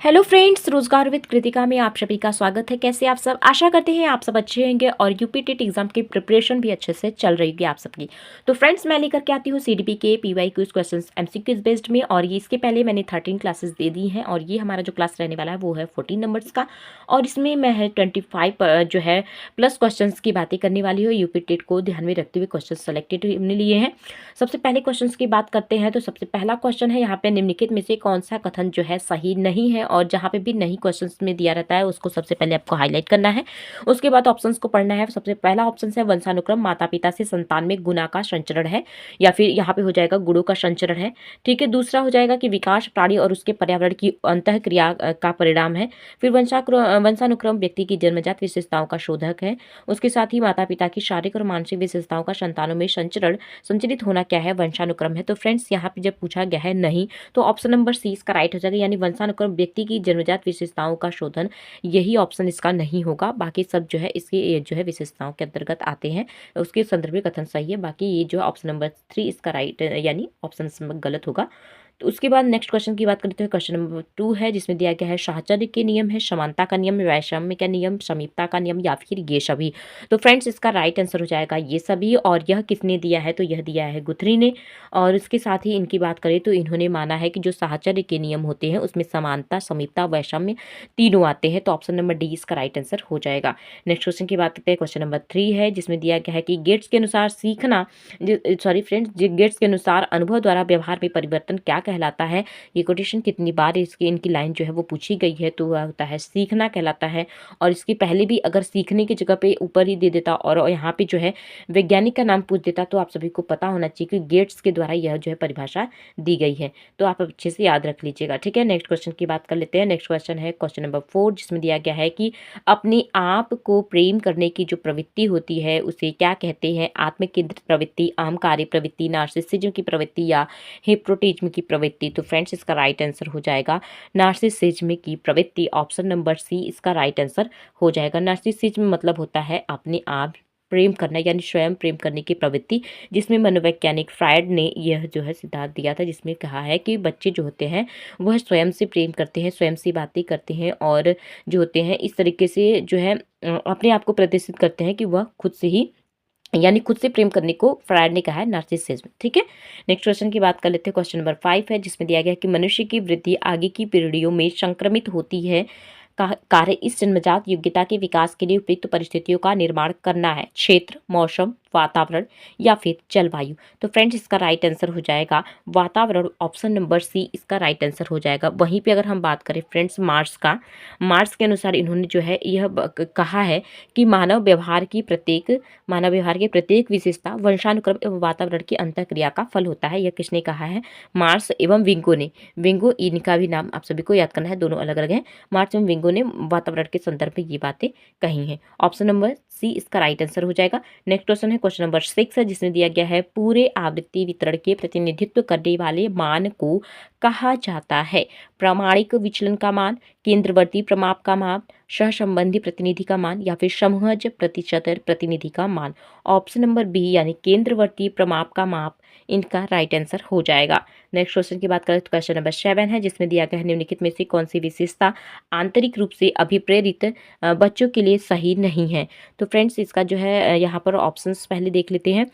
Hello friends, रोजगार with Kritika में आप सभी का स्वागत है। कैसे आप सब? आशा करते हैं आप सब अच्छे होंगे और यूपी टेट एग्जाम की प्रिपरेशन भी अच्छे से चल रही होगी आप सबकी। तो फ्रेंड्स, मैं लेकर के आती हूँ सीडीपी के पीवाईक्यूज क्वेश्चंस एमसीक्यूज बेस्ड में, और ये इसके पहले मैंने 13 क्लासेस दे दी हैं और ये हमारा जो क्लास रहने वाला है वो है 14 नंबर्स का, और इसमें मैं है 25 जो है प्लस क्वेश्चन की बातें करने वाली हूँ। यूपी टेट को ध्यान में रखते हुए क्वेश्चन सेलेक्टेड हमने लिए हैं। सबसे पहले क्वेश्चन की बात करते हैं तो सबसे पहला क्वेश्चन है यहाँ पे, निम्नलिखित में से कौन सा कथन जो है सही नहीं है, और जहाँ पे भी नहीं क्वेश्चंस में दिया रहता है उसको सबसे पहले आपको हाईलाइट करना है। उसके बाद ऑप्शंस को पढ़ना है। सबसे पहला ऑप्शन है वंशानुक्रम माता पिता से संतान में गुना का संचरण है, या फिर यहाँ पे हो जाएगा गुणों का संचरण है। ठीक है। दूसरा हो जाएगा कि विकास प्राणी और उसके पर्यावरण की अंतः क्रिया का परिणाम है। फिर वंशानुक्रम व्यक्ति की जन्मजात विशेषताओं का शोधक है। उसके साथ ही माता पिता की शारीरिक और मानसिक विशेषताओं का संतानों में संचरित होना क्या है, वंशानुक्रम है। तो फ्रेंड्स, यहाँ पे जब पूछा गया है नहीं, तो ऑप्शन नंबर सी इसका राइट हो जाएगा, यानी वंशानुक्रम व्यक्ति की जन्मजात विशेषताओं का शोधन, यही ऑप्शन इसका नहीं होगा। बाकी सब जो है इसकी जो है विशेषताओं के अंतर्गत आते हैं, उसके संदर्भ में कथन सही है। बाकी ये जो ऑप्शन नंबर 3 इसका राइट यानी ऑप्शन गलत होगा। तो उसके बाद नेक्स्ट क्वेश्चन की बात करते हैं। क्वेश्चन नंबर 2 है, जिसमें दिया गया है साहचर्य के नियम है, समानता का नियम, वैषम्य का नियम, समीपता का नियम, या फिर ये सभी। तो फ्रेंड्स, इसका राइट आंसर हो जाएगा ये सभी। और यह किसने दिया है, तो यह दिया है गुथरी ने। और उसके साथ ही इनकी बात करें तो इन्होंने माना है कि जो साहचर्य के नियम होते हैं उसमें समानता, समीपता, वैषम्य तीनों आते हैं। तो ऑप्शन नंबर डी इसका राइट आंसर हो जाएगा। नेक्स्ट क्वेश्चन की बात करते हैं। क्वेश्चन नंबर 3 है, जिसमें दिया गया है कि गेट्स के अनुसार सीखना, सॉरी फ्रेंड्स, गेट्स के अनुसार अनुभव द्वारा व्यवहार में परिवर्तन क्या कहलाता है। ये कोटेशन कितनी बार इसकी इनकी लाइन जो है वो पूछी गई है, तो वह होता है सीखना कहलाता है। और इसके पहले भी अगर सीखने की जगह पे ऊपर ही दे देता और यहाँ पे जो है वैज्ञानिक का नाम पूछ देता, तो आप सभी को पता होना चाहिए कि गेट्स के द्वारा यह जो है परिभाषा दी गई है। तो आप अच्छे से याद रख लीजिएगा। ठीक है। नेक्स्ट क्वेश्चन की बात कर लेते हैं। नेक्स्ट क्वेश्चन है क्वेश्चन नंबर 4, जिसमें दिया गया है कि अपने आप को प्रेम करने की जो प्रवृत्ति होती है उसे क्या कहते हैं। आत्मकेंद्रित प्रवृत्ति, अहंकारी प्रवृत्ति, नार्सिसिज्म की प्रवृत्ति, या हिप्नोटिज्म की प्रवृत्ति। तो फ्रेंड्स, इसका राइट आंसर हो जाएगा नार्सिसिज्म की प्रवृत्ति। ऑप्शन नंबर सी इसका राइट आंसर हो जाएगा। नार्सिसिज्म मतलब होता है अपने आप प्रेम करना, यानी स्वयं प्रेम करने की प्रवृत्ति, जिसमें मनोवैज्ञानिक फ्रायड ने यह जो है सिद्धांत दिया था, जिसमें कहा है कि बच्चे जो होते हैं वह स्वयं से प्रेम करते हैं, स्वयं से बातें करते हैं, और जो होते हैं इस तरीके से जो है अपने आप को प्रदर्शित करते हैं कि वह खुद से ही, यानी खुद से प्रेम करने को फ्रायड ने कहा है नार्सिसिज्म। ठीक है। नेक्स्ट क्वेश्चन की बात कर लेते हैं। क्वेश्चन नंबर 5 है, जिसमें दिया गया है कि मनुष्य की वृद्धि आगे की पीढ़ियों में संक्रमित होती है। कार्य इस जन्मजात योग्यता के विकास के लिए उपयुक्त परिस्थितियों का निर्माण करना है। क्षेत्र, मौसम, वातावरण, या फिर जलवायु। तो फ्रेंड्स, इसका राइट आंसर हो जाएगा वातावरण। ऑप्शन नंबर सी इसका राइट आंसर हो जाएगा। वहीं पे अगर हम बात करें फ्रेंड्स मार्स का, मार्स के अनुसार इन्होंने जो है यह कहा है कि मानव व्यवहार की प्रत्येक विशेषता वंशानुक्रम एवं वातावरण की अंतःक्रिया का फल होता है। यह किसने कहा है? मार्स एवं विंगो ने। विंगो, इनका भी नाम आप सभी को याद करना है, दोनों अलग अलग हैं। मार्स एवं विंगो ने वातावरण के संदर्भ में ये बातें कही हैं। ऑप्शन नंबर सी इसका राइट आंसर हो जाएगा। नेक्स्ट क्वेश्चन है क्वेश्चन नंबर 6 है, जिसमें दिया गया है पूरे आवृत्ति वितरण के प्रतिनिधित्व करने वाले मान को कहा जाता है। प्रामाणिक विचलन का मान, केंद्रवर्ती प्रमाप का मान, सहसंबंधी प्रतिनिधि का मान, या फिर समूहज प्रतिशत प्रतिनिधि का मान। ऑप्शन नंबर बी यानी केंद्रवर्ती प्रमाप का माप इनका राइट आंसर हो जाएगा। नेक्स्ट क्वेश्चन की बात करें तो क्वेश्चन नंबर 7 है, जिसमें दिया गया है निम्नलिखित में से कौन सी विशेषता आंतरिक रूप से अभिप्रेरित बच्चों के लिए सही नहीं है। तो फ्रेंड्स, इसका जो है यहाँ पर ऑप्शंस पहले देख लेते हैं।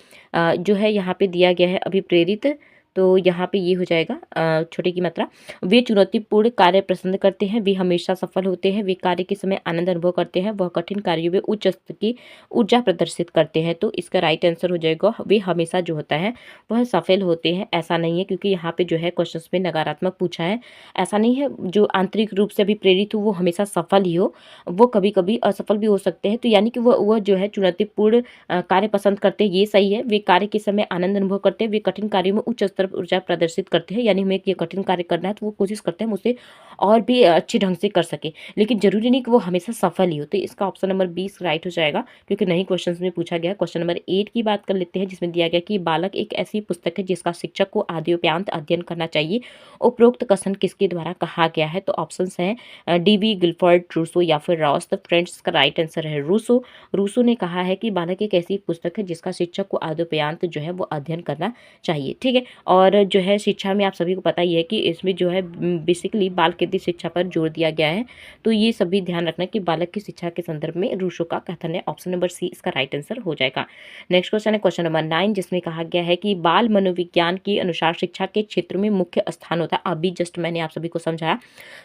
जो है यहाँ पे दिया गया है अभिप्रेरित, तो यहाँ पे ये हो जाएगा छोटे की मात्रा। वे चुनौतीपूर्ण कार्य पसंद करते हैं, वे हमेशा सफल होते हैं, वे कार्य के समय आनंद अनुभव करते हैं, वह कठिन कार्यों में उच्च स्तर की ऊर्जा प्रदर्शित करते हैं। तो इसका राइट आंसर हो जाएगा वे हमेशा जो होता है वह सफल होते हैं। ऐसा नहीं है, क्योंकि यहाँ पे जो है क्वेश्चन में नकारात्मक पूछा है। ऐसा नहीं है जो आंतरिक रूप से अभिप्रेरित हो वो हमेशा सफल ही हो, वो कभी कभी असफल भी हो सकते हैं। तो यानी कि वह जो है चुनौतीपूर्ण कार्य पसंद करते हैं, ये सही है। वे कार्य के समय आनंद अनुभव करते हैं, वे कठिन कार्यों में उच्च स्तर ऊर्जा प्रदर्शित करते हैं, यानी हमें ये कठिन कार्य करना है तो वो कोशिश करते हैं मुझसे और भी अच्छे ढंग से कर सके, लेकिन जरूरी नहीं कि वो हमेशा सफल ही हो। तो इसका ऑप्शन नंबर 20 राइट हो जाएगा, क्योंकि नहीं क्वेश्चन में पूछा गया। क्वेश्चन नंबर 8 की बात कर लेते हैं, जिसमें दिया गया कि बालक एक ऐसी पुस्तक है जिसका शिक्षक को आद्योपांत अध्ययन करना चाहिए। उपरोक्त कथन किसके द्वारा कहा गया है? तो ऑप्शन है डीवी गिलफर्ड, रूसो, या फिर रॉस। तो फ्रेंड्स, का राइट आंसर है रूसो। रूसो ने कहा है कि बालक एक ऐसी पुस्तक है जिसका शिक्षक को आद्योपांत जो है वो अध्ययन करना चाहिए। ठीक है। और जो है शिक्षा में आप सभी को पता ही है कि इसमें जो है बेसिकली बाल सांकेतिक शिक्षा पर जोर दिया गया है। तो ये सभी ध्यान रखना कि बालक की शिक्षा के संदर्भ में रूसो का कथन है। ऑप्शन नंबर सी इसका राइट आंसर हो जाएगा। नेक्स्ट क्वेश्चन है क्वेश्चन नंबर 9, जिसमें कहा गया है कि बाल मनोविज्ञान के अनुसार शिक्षा के क्षेत्र में मुख्य स्थान होता है। अभी जस्ट मैंने आप सभी को समझाया,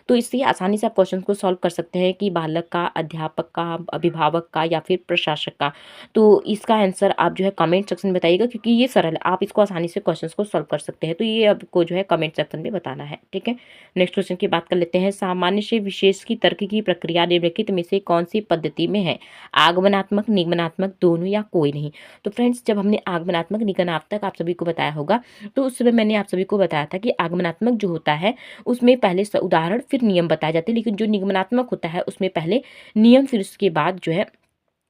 तो इससे आसानी से आप क्वेश्चन को सॉल्व कर सकते हैं कि बालक का, अध्यापक का, अभिभावक का या फिर प्रशासक का। तो इसका आंसर आप जो है कमेंट सेक्शन में बताइएगा, क्योंकि ये सरल है, आप इसको आसानी से क्वेश्चन को सॉल्व कर सकते हैं। तो ये आपको जो है कमेंट सेक्शन में बताना है, ठीक है। नेक्स्ट क्वेश्चन की बात कर लेते हैं। सामान्य से विशेष की तर्क की प्रक्रिया निम्नलिखित में से कौन सी पद्धति में है? आगमनात्मक, निगमनात्मक, दोनों या कोई नहीं? तो फ्रेंड्स, जब हमने आगमनात्मक निगमनात्मक आप सभी को बताया होगा, तो उस समय मैंने आप सभी को बताया था कि आगमनात्मक जो होता है उसमें पहले उदाहरण फिर नियम बताए जाते हैं, लेकिन जो निगमनात्मक होता है उसमें पहले नियम फिर उसके बाद जो है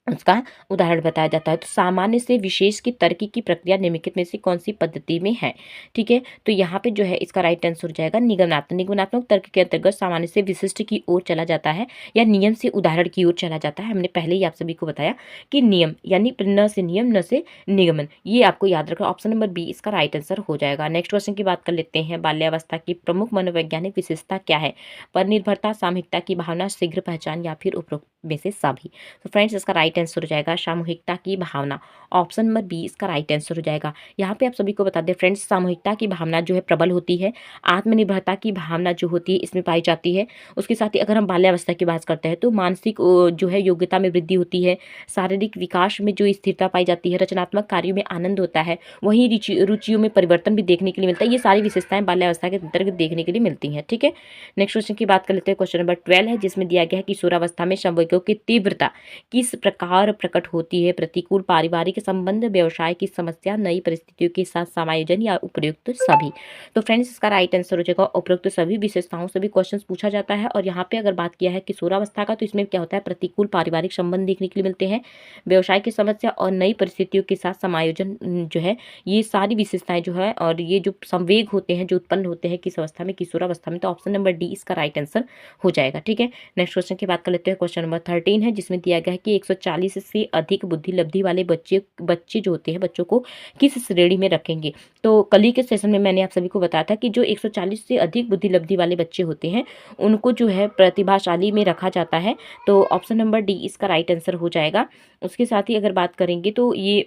उसका उदाहरण बताया जाता है। तो सामान्य से विशेष की तर्क की प्रक्रिया निम्नलिखित में से कौन सी पद्धति में है? ठीक है, तो यहाँ पे जो है इसका राइट आंसर हो जाएगा निगमनात्मक। निगमनात्मक तर्क के अंतर्गत सामान्य से विशिष्ट की ओर चला जाता है या नियम से उदाहरण की ओर चला जाता है। हमने पहले ही आप सभी को बताया कि नियम यानी न से नियम, न से निगमन, ये आपको याद रखना। ऑप्शन नंबर बी इसका राइट आंसर हो जाएगा। नेक्स्ट क्वेश्चन की बात कर लेते हैं। बाल्यावस्था की प्रमुख मनोवैज्ञानिक विशेषता क्या है? पर निर्भरता, सामूहिकता की भावना, शीघ्र पहचान या फिर उपरोक्त में से सभी? तो फ्रेंड्स, इसका राइट आंसर हो जाएगा सामूहिकता की भावना। ऑप्शन नंबर बी इसका राइट आंसर हो जाएगा। यहाँ पे आप सभी को बता दें फ्रेंड्स, सामूहिकता की भावना जो है प्रबल होती है, आत्मनिर्भरता की भावना जो होती है इसमें पाई जाती है। उसके साथ ही अगर हम बाल्यावस्था की बात करते हैं तो मानसिक जो है योग्यता में वृद्धि होती है, शारीरिक विकास में जो स्थिरता पाई जाती है, रचनात्मक कार्यों में आनंद होता है, वहीं रुचियों में परिवर्तन भी देखने के लिए मिलता है। ये सारी विशेषताएं बाल्यावस्था के अंतर्गत देखने के लिए मिलती हैं, ठीक है। नेक्स्ट क्वेश्चन की बात कर लेते हैं। क्वेश्चन नंबर 12 है, जिसमें दिया गया है कि किशोरावस्था में संवेगों की तीव्रता किस प्रकार प्रकट होती है? प्रतिकूल पारिवारिक संबंध, व्यवसाय की समस्या, नई परिस्थितियों के साथ समायोजन या उपयुक्त सभी? तो फ्रेंड्स, इसका राइट आंसर हो जाएगा उपयुक्त सभी विशेषताओं से भी क्वेश्चन पूछा जाता है। और यहाँ पे अगर बात किया है किशोरावस्था का, तो इसमें क्या होता है, प्रतिकूल पारिवारिक संबंध देखने के लिए मिलते हैं, व्यवसाय की समस्या और नई परिस्थितियों के साथ समायोजन जो है, ये सारी विशेषताएं जो है और ये जो संवेग होते हैं जो उत्पन्न होते हैं किस अवस्था में, किशोरावस्था में। तो ऑप्शन नंबर डी इसका राइट आंसर हो जाएगा, ठीक है। नेक्स्ट क्वेश्चन की बात कर लेते हैं। क्वेश्चन नंबर 13 है, जिसमें दिया गया है कि 140 से अधिक बुद्धि लब्धि वाले बच्चे जो होते हैं, बच्चों को किस श्रेणी में रखेंगे? तो कल ही के सेशन में मैंने आप सभी को बताया था कि जो 140 से अधिक बुद्धि लब्धि वाले बच्चे होते हैं उनको जो है प्रतिभाशाली में रखा जाता है। तो ऑप्शन नंबर डी इसका राइट आंसर हो जाएगा। उसके साथ ही अगर बात करेंगे तो ये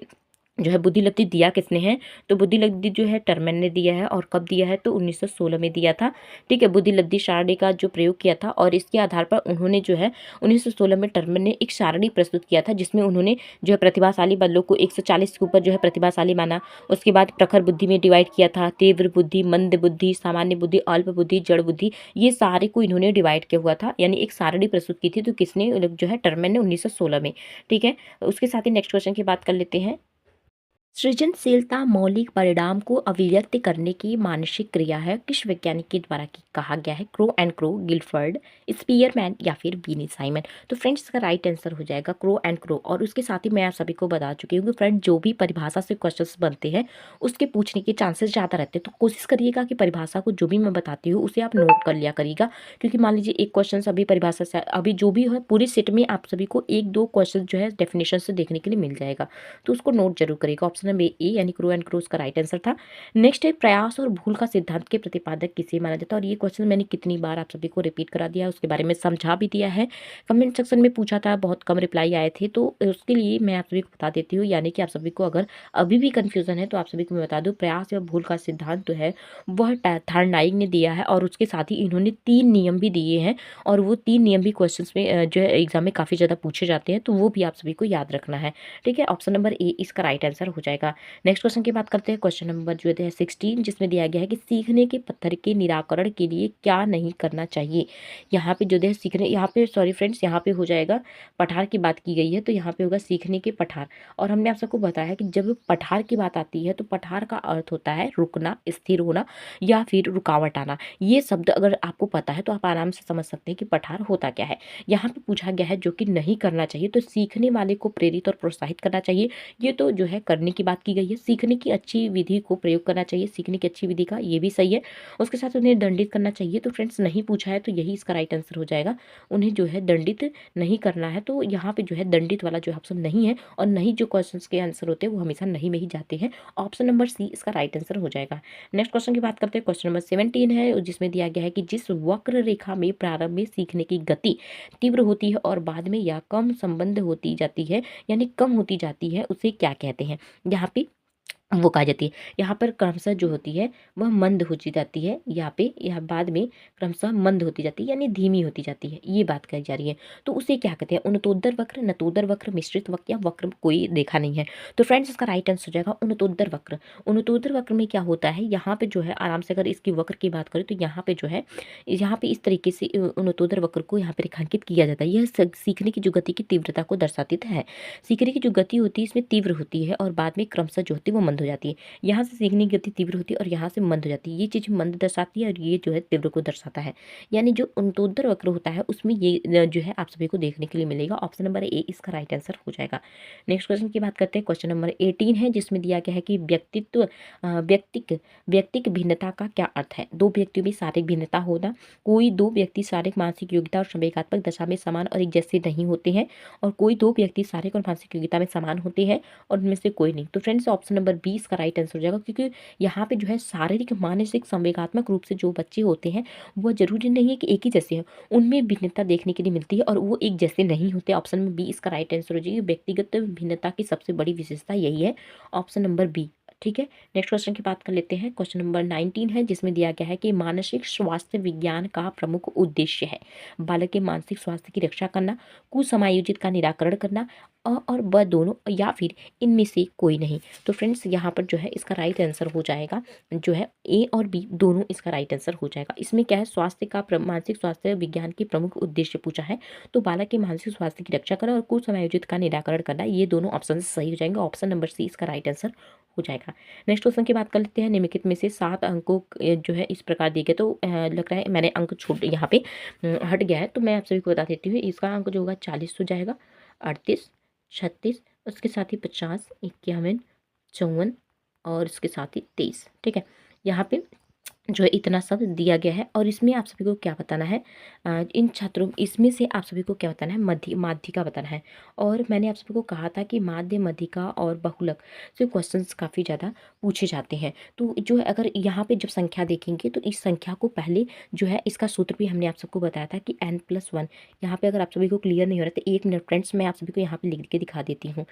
जो है बुद्धि लब्धि दिया किसने है? तो बुद्धि लब्धि जो है टर्मन ने दिया है। और कब दिया है? तो 1916 में दिया था, ठीक है। बुद्धि लब्धि सारणी का जो प्रयोग किया था और इसके आधार पर उन्होंने जो है 1916 में टर्मन ने एक सारणी प्रस्तुत किया था, जिसमें उन्होंने जो है प्रतिभाशाली बालों को 140 के ऊपर जो है प्रतिभाशाली माना। उसके बाद प्रखर बुद्धि में डिवाइड किया था, तीव्र बुद्धि, मंद बुद्धि, सामान्य बुद्धि, अल्प बुद्धि, जड़ बुद्धि, ये सारे को इन्होंने डिवाइड किया हुआ था, यानी एक सारणी प्रस्तुत की थी। तो किसने? जो है टर्मन ने 1916 में, ठीक है। उसके साथ ही नेक्स्ट क्वेश्चन की बात कर लेते हैं। सृजनशीलता मौलिक परिणाम को अभिव्यक्त करने की मानसिक क्रिया है, किस वैज्ञानिक के द्वारा कहा गया है? Crow and crow, Gilford, Spearman या फिर बीनी साइमन? तो फ्रेंड्स, इसका राइट आंसर हो जाएगा क्रो एंड क्रो। और उसके साथ ही मैं आप सभी को बता चुकी हूँ कि फ्रेंड, जो भी परिभाषा से क्वेश्चंस बनते हैं उसके पूछने के चांसेस ज़्यादा रहते हैं। तो कोशिश करिएगा कि परिभाषा को जो भी मैं बताती हूँ उसे आप नोट कर लिया करिएगा, क्योंकि मान लीजिए एक क्वेश्चन अभी परिभाषा से, अभी जो भी है पूरी सेट में आप सभी को 1-2 क्वेश्चन जो है डेफिनेशन से देखने के लिए मिल जाएगा, तो उसको नोट जरूर करिएगा। ऑप्शन नंबर ए यानी क्रो एंड क्रो का राइट आंसर था। नेक्स्ट है, प्रयास और भूल का सिद्धांत के प्रतिपादक किसे माना जाता है? और ये क्वेश्चन मैंने कितनी बार आप सभी को रिपीट करा दिया है, उसके बारे में समझा भी दिया है, कमेंट सेक्शन में पूछा था, बहुत कम रिप्लाई आए थे, तो उसके लिए मैं आप सभी को बता देती हूँ। यानी कि आप सभी को अगर अभी भी कंफ्यूजन है तो आप सभी को मैं बता दूँ, प्रयास या भूल का सिद्धांत जो है वह थार्डनाइक ने दिया है। और उसके साथ ही इन्होंने 3 नियम भी दिए हैं, और वो 3 नियम भी क्वेश्चन में जो है एग्जाम में काफ़ी ज़्यादा पूछे जाते हैं, तो वो भी आप सभी को याद रखना है, ठीक है। ऑप्शन नंबर ए इसका राइट आंसर हो जाएगा। नेक्स्ट क्वेश्चन की बात करते हैं। क्वेश्चन नंबर जो है 16, जिसमें दिया गया है कि सीखने के पत्थर के निराकरण के लिए क्या नहीं करना चाहिए? यहाँ पे जो है सीखने, यहाँ पे सॉरी फ्रेंड्स, यहाँ पे हो जाएगा पठार की बात की गई है, तो यहाँ पे होगा सीखने के पठार। और हमने आप सबको बताया कि जब पठार की बात आती है तो पठार का अर्थ होता है रुकना, स्थिर होना या फिर रुकावट आना। ये शब्द अगर आपको पता है तो आप आराम से समझ सकते हैं कि पठार होता क्या है। यहाँ पे पूछा गया है जो कि नहीं करना चाहिए, तो सीखने वाले को प्रेरित और प्रोत्साहित करना चाहिए। ये तो जो है करने की की बात की गई है। सीखने की अच्छी विधि को प्रयोग करना चाहिए, सीखने की अच्छी विधि का, ये भी सही है। उसके साथ उन्हें दंडित करना चाहिए, तो फ्रेंड्स नहीं पूछा है तो यही इसका राइट आंसर हो जाएगा। उन्हें जो है दंडित नहीं करना है, तो यहाँ पे जो है दंडित वाला जो ऑप्शन नहीं है, और नहीं जो क्वेश्चन के आंसर होते हैं वो हमेशा नहीं में ही जाते हैं। ऑप्शन नंबर सी इसका राइट आंसर हो जाएगा। नेक्स्ट क्वेश्चन की बात करते हैं। क्वेश्चन नंबर 17 है, जिसमें दिया गया है कि जिस वक्र रेखा में प्रारंभ में सीखने की गति तीव्र होती है और बाद में या कम संबंध होती जाती है, यानी कम होती जाती है, उसे क्या कहते हैं। यहाँ पे वो कहा जाती है, यहाँ पर क्रमशः जो होती है वह मंद होती जाती है, यहाँ पे यह बाद में क्रमशः मंद होती जाती है, यानी धीमी होती जाती है, ये बात कही जा रही है। तो उसे क्या कहते हैं, उन्नतोत्तर वक्र, नतोदर वक्र, मिश्रित वक्र, या वक्र कोई देखा नहीं है। तो फ्रेंड्स इसका राइट आंसर हो जाएगा उन्नतोत्तर वक्र। उन्नतोत्तर वक्र में क्या होता है, यहाँ पे जो है आराम से अगर इसकी वक्र की बात करें तो यहाँ पे जो है, यहाँ पे इस तरीके से उन्नतोत्तर वक्र को यहाँ पे रेखांकित किया जाता है। यह सीखने की जो गति की तीव्रता को दर्शाती है। सीखने की जो गति होती है इसमें तीव्र होती है और बाद में क्रमशः जो होती है वो मंद हो जाती है। यहाँ से सीखने की गति तीव्र होती है और यहाँ से मंद हो जाती है। ये चीज़ मंद दर्शाती है और ये जो है तीव्र को दर्शाता है। यानी जो उन्नतोत्तर वक्र होता है उसमें ये जो है आप सभी को देखने के लिए मिलेगा। ऑप्शन नंबर ए इसका राइट आंसर हो जाएगा। नेक्स्ट क्वेश्चन की बात करते हैं। क्वेश्चन नंबर 18 है, जिसमें दिया गया है कि व्यक्तिक भिन्नता का क्या अर्थ है। दो व्यक्तियों में शारीरिक भिन्नता होना, कोई दो व्यक्ति शारीरिक मानसिक योग्यता और संवेगात्मक दशा में समान और एक जैसे नहीं होते हैं, और कोई दो व्यक्ति शारीरिक और मानसिक योग्यता में समान होते हैं और उनमें से कोई नहीं। तो फ्रेंड्स ऑप्शन नंबर 20 का राइट आंसर हो जाएगा, क्योंकि यहाँ पे जो है शारीरिक मानसिक संवेगात्मक रूप से जो बच्चे होते हैं वह जरूरी नहीं है कि एक ही जैसे हैं, उनमें भिन्नता देखने के लिए मिलती है और वो एक जैसे नहीं होते। ऑप्शन में बी इसका राइट आंसर हो जाएगी। व्यक्तिगत भिन्नता की सबसे बड़ी विशेषता यही है, ऑप्शन नंबर बी। ठीक है, नेक्स्ट क्वेश्चन की बात कर लेते हैं। क्वेश्चन नंबर 19 है, जिसमें दिया गया है कि मानसिक स्वास्थ्य विज्ञान का प्रमुख उद्देश्य है बालक के मानसिक स्वास्थ्य की रक्षा करना, कुसमायोजित का निराकरण करना, और ब दोनों, या फिर इनमें से कोई नहीं। तो फ्रेंड्स यहाँ पर जो है इसका राइट आंसर हो जाएगा जो है ए और बी दोनों इसका राइट आंसर हो जाएगा। इसमें क्या है, स्वास्थ्य का मानसिक स्वास्थ्य विज्ञान के प्रमुख उद्देश्य पूछा है, तो बालक के मानसिक स्वास्थ्य की रक्षा करना और कुसमायोजित का निराकरण करना, ये दोनों ऑप्शन सही हो जाएंगे। ऑप्शन नंबर सी इसका राइट आंसर हो जाएगा। नेक्स्ट क्वेश्चन की बात कर लेते हैं। निम्नलिखित में से 7 अंकों जो है इस प्रकार दिए गए, तो लग रहा है मैंने अंक छोड़ यहाँ पे हट गया है, तो मैं आप सभी को बता देती हूँ। इसका अंक जो होगा 40 हो जाएगा, 38, 36, उसके साथ ही 50, 51, 54 और इसके साथ ही 23। ठीक है, यहाँ पे जो है इतना सब दिया गया है। और इसमें आप सभी को क्या बताना है, इन छात्रों इसमें से आप सभी को क्या बताना है, माध्यिका बताना है। और मैंने आप सभी को कहा था कि माध्य, मध्यिका और बहुलक से क्वेश्चंस काफ़ी ज़्यादा पूछे जाते हैं। तो जो है अगर यहाँ पे जब संख्या देखेंगे तो इस संख्या को पहले जो है इसका सूत्र भी हमने आप सबको बताया था कि n+1। यहाँ पे अगर आप सभी को क्लियर नहीं हो रहा तो 1 मिनट फ्रेंड्स, मैं आप सभी को यहाँ पे लिख के दिखा देती हूँ।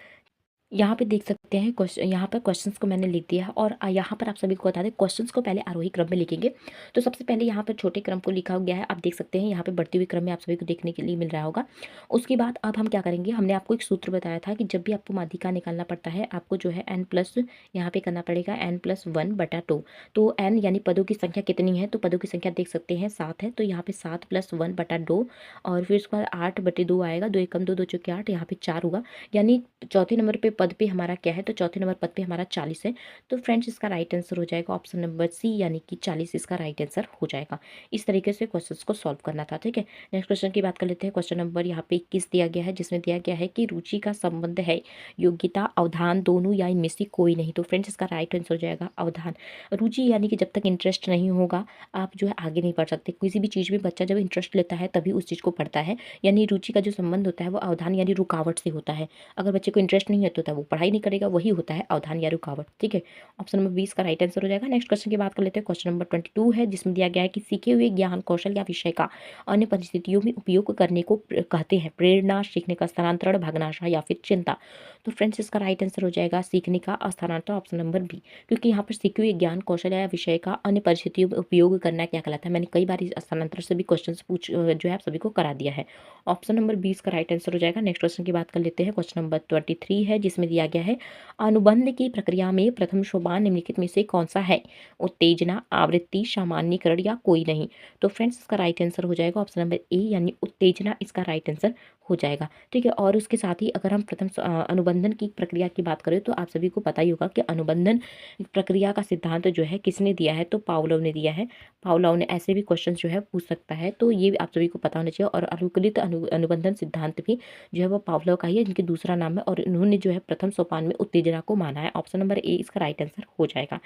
यहाँ पे देख सकते हैं क्वेश्चन, यहाँ पर क्वेश्चंस को मैंने लिख दिया है। और यहाँ पर आप सभी को बता दें, क्वेश्चंस को पहले आरोही क्रम में लिखेंगे। तो सबसे पहले यहाँ पर छोटे क्रम को लिखा गया है, आप देख सकते हैं यहाँ पे बढ़ती हुई क्रम में आप सभी को देखने के लिए मिल रहा होगा। उसके बाद अब हम क्या करेंगे, हमने आपको एक सूत्र बताया था कि जब भी आपको माध्यिका निकालना पड़ता है आपको जो है n+ यहाँ पे करना पड़ेगा n+1/2। तो n यानी पदों की संख्या कितनी है, तो पदों की संख्या देख सकते हैं 7 है, तो यहाँ पे 7+1/2 और फिर उसके बाद 8/2 आएगा, 2 एकम 2, 2 चौके 8, यहाँ पे 4 होगा। यानी चौथे नंबर पे पद पे हमारा क्या है, तो चौथे नंबर पद पे हमारा 40 है। तो फ्रेंड्स इसका राइट आंसर हो जाएगा ऑप्शन नंबर सी, यानी कि 40 इसका राइट आंसर हो जाएगा। इस तरीके से क्वेश्चंस को सॉल्व करना था। ठीक है, नेक्स्ट क्वेश्चन की बात कर लेते हैं। क्वेश्चन नंबर यहाँ पे 21 दिया गया है, जिसमें दिया गया है कि रुचि का संबंध है योग्यता, अवधान दोनों या इनमें से कोई नहीं। तो फ्रेंड्स इसका राइट आंसर हो जाएगा अवधान। रुचि यानी कि जब तक इंटरेस्ट नहीं होगा आप जो है आगे नहीं पढ़ सकते। किसी भी चीज़ में बच्चा जब इंटरेस्ट लेता है तभी उस चीज़ को पढ़ता है। यानी रुचि का जो संबंध होता है वो अवधान यानी रुकावट से होता है। अगर बच्चे को इंटरेस्ट नहीं है तो वो पढ़ाई नहीं करेगा, वही होता है अवधान या रुकावट। ठीक है, ऑप्शन नंबर 20 का राइट आंसर हो जाएगा। नेक्स्ट क्वेश्चन की बात कर लेते हैं। क्वेश्चन नंबर 22 है, जिसमें दिया गया है कि सीखे हुए ज्ञान, कौशल या विषय का अन्य परिस्थितियों में उपयोग करने को कहते हैं प्रेरणा, सीखने का स्थानांतरण, भागनाशा या फिर चिंता। तो फ्रेंड्स इसका राइट आंसर हो जाएगा सीखने का स्थानांतरण, ऑप्शन नंबर बी। क्योंकि यहाँ पर सीखे हुए ज्ञान, कौशल या विषय का अन्य परिस्थितियों में उपयोग करना क्या कहलाता है। मैंने कई बार इस स्थानांतरण से भी क्वेश्चन जो है आप सभी को करा दिया है। ऑप्शन नंबर 20 का राइट आंसर हो जाएगा। नेक्स्ट क्वेश्चन की बात कर लेते हैं। क्वेश्चन नंबर 23 है, जिसमें दिया गया है अनुबंध की प्रक्रिया में प्रथम सोपान निम्नलिखित में से कौन सा है, उत्तेजना, आवृत्ति, सामान्यीकरण या कोई नहीं। तो फ्रेंड्स इसका राइट आंसर हो जाएगा ऑप्शन नंबर ए, यानी उत्तेजना इसका राइट आंसर हो जाएगा। ठीक है, और उसके साथ ही अगर हम प्रथम अनुबंधन की प्रक्रिया की बात करें तो आप सभी को पता ही होगा कि अनुबंधन प्रक्रिया का सिद्धांत जो है किसने दिया है, तो पावलोव ने दिया है। पावलोव ने ऐसे भी क्वेश्चन जो है पूछ सकता है, तो ये आप सभी को पता होना चाहिए। और अनुकूलित अनुबंधन सिद्धांत भी जो है वो पावलोव का ही है, जिनकी दूसरा नाम है, और इन्होंने जो है प्रथम सोपान में उत्तेजना को माना है। ऑप्शन नंबर ए इसका राइट आंसर हो जाएगा।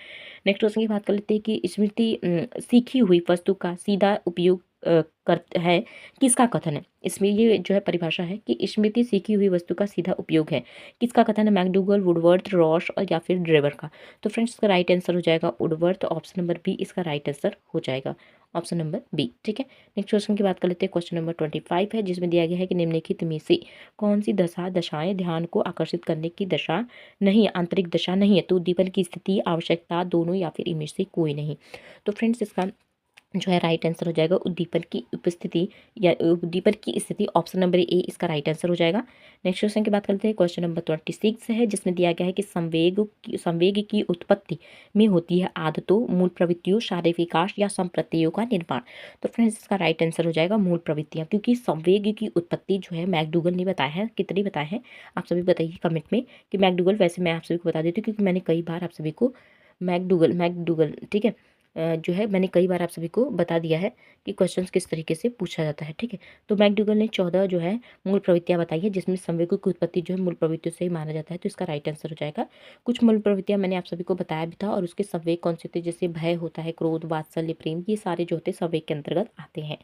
नेक्स्ट क्वेश्चन की बात कर लेते हैं कि स्मृति सीखी हुई वस्तु का सीधा उपयोग कर है, किसका कथन है? इसमें ये जो है परिभाषा है कि स्मृति सीखी हुई वस्तु का सीधा उपयोग है, किसका कथन है? मैकडूगल, वुडवर्थ, रॉश और या फिर ड्रेवर का। तो फ्रेंड्स इसका राइट आंसर हो जाएगा वुडवर्थ। ऑप्शन नंबर बी इसका राइट आंसर हो जाएगा। ऑप्शन नंबर बी, ठीक है। नेक्स्ट क्वेश्चन की बात कर लेते हैं। क्वेश्चन नंबर 25 है, जिसमें दिया गया है कि निम्नलिखित में से कौन सी दशाएं ध्यान को आकर्षित करने की दशा नहीं है, आंतरिक दशा नहीं है? तो उद्दीपन की स्थिति, आवश्यकता, दोनों या फिर इनमें से कोई नहीं। तो फ्रेंड्स इसका जो है राइट आंसर हो जाएगा उद्दीपन की उपस्थिति या उद्दीपन की स्थिति। ऑप्शन नंबर ए इसका राइट आंसर हो जाएगा। नेक्स्ट क्वेश्चन की बात करते हैं। क्वेश्चन नंबर 26 है, जिसमें दिया गया है कि संवेग की उत्पत्ति में होती है आदतों, मूल प्रवृत्तियों, शारीरिक विकास या संप्रत्ययों का निर्माण। तो फ्रेंड्स इसका राइट आंसर हो जाएगा मूल प्रवृत्तियां, क्योंकि संवेग की उत्पत्ति जो है मैकडूगल ने बताया है। कितने बताए हैं आप सभी बताइए कमेंट में कि मैकडूगल। वैसे मैं आप सभी को बता देती हूँ क्योंकि मैंने कई बार आप सभी को मैकडूगल ठीक है जो है मैंने कई बार आप सभी को बता दिया है कि क्वेश्चंस किस तरीके से पूछा जाता है, ठीक है। तो मैकडूगल ने 14 जो है मूल प्रवृत्तियां बताई है, जिसमें संवेगों की उत्पत्ति जो है मूल प्रवृत्तियों से ही माना जाता है। तो इसका राइट आंसर हो जाएगा। कुछ मूल प्रवृत्तियां मैंने आप सभी को बताया भी था, और उसके संवेग कौन से थे, जैसे भय होता है, क्रोध, वात्सल्य, प्रेम, ये सारे जो होते हैं संवेग के अंतर्गत आते हैं।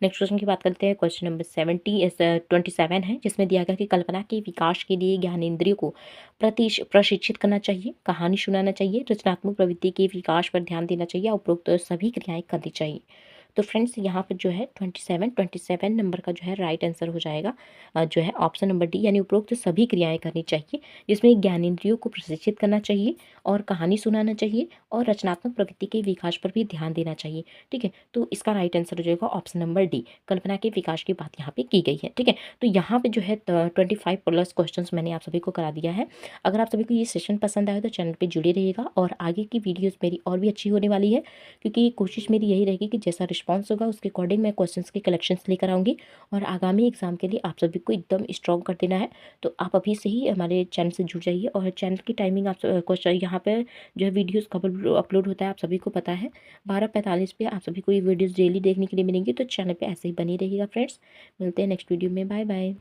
नेक्स्ट क्वेश्चन की बात करते हैं। क्वेश्चन नंबर 27 है, जिसमें दिया गया कि कल्पना के विकास के लिए ज्ञानेंद्रियों को प्रशिक्षित करना चाहिए, कहानी सुनाना चाहिए, रचनात्मक प्रवृत्ति के विकास पर ध्यान देना चाहिए, उपरोक्त सभी क्रियाएं करनी चाहिए। तो फ्रेंड्स यहाँ पर जो है 27 नंबर का जो है राइट आंसर हो जाएगा जो है ऑप्शन नंबर डी, यानी उपरोक्त सभी क्रियाएं करनी चाहिए, जिसमें ज्ञानेंद्रियों को प्रशिक्षित करना चाहिए और कहानी सुनाना चाहिए और रचनात्मक प्रवृत्ति के विकास पर भी ध्यान देना चाहिए, ठीक है। तो इसका राइट आंसर हो जाएगा ऑप्शन नंबर डी, कल्पना के विकास की बात यहाँ पे की गई है, ठीक है। तो यहाँ पे जो है 25 प्लस क्वेश्चन मैंने आप सभी को करा दिया है। अगर आप सभी को ये सेशन पसंद आए तो चैनल पर जुड़े रहिएगा, और आगे की वीडियोज़ मेरी और भी अच्छी होने वाली है, क्योंकि कोशिश मेरी यही रहेगी कि जैसा रिस्पांस होगा उसके अकॉर्डिंग मैं क्वेश्चंस के कलेक्शंस लेकर आऊँगी, और आगामी एग्जाम के लिए आप सभी को एकदम स्ट्रॉन्ग कर देना है। तो आप अभी से ही हमारे चैनल से जुड़ जाइए, और चैनल की टाइमिंग आप क्वेश्चन यहाँ पर जो है वीडियोज़ कब अपलोड होता है आप सभी को पता है, 12:45 पे आप सभी को ये वीडियोज़ डेली देखने के लिए मिलेंगी। तो चैनल पर ऐसे ही बनी रहिएगा फ्रेंड्स। मिलते हैं नेक्स्ट वीडियो में। Bye bye.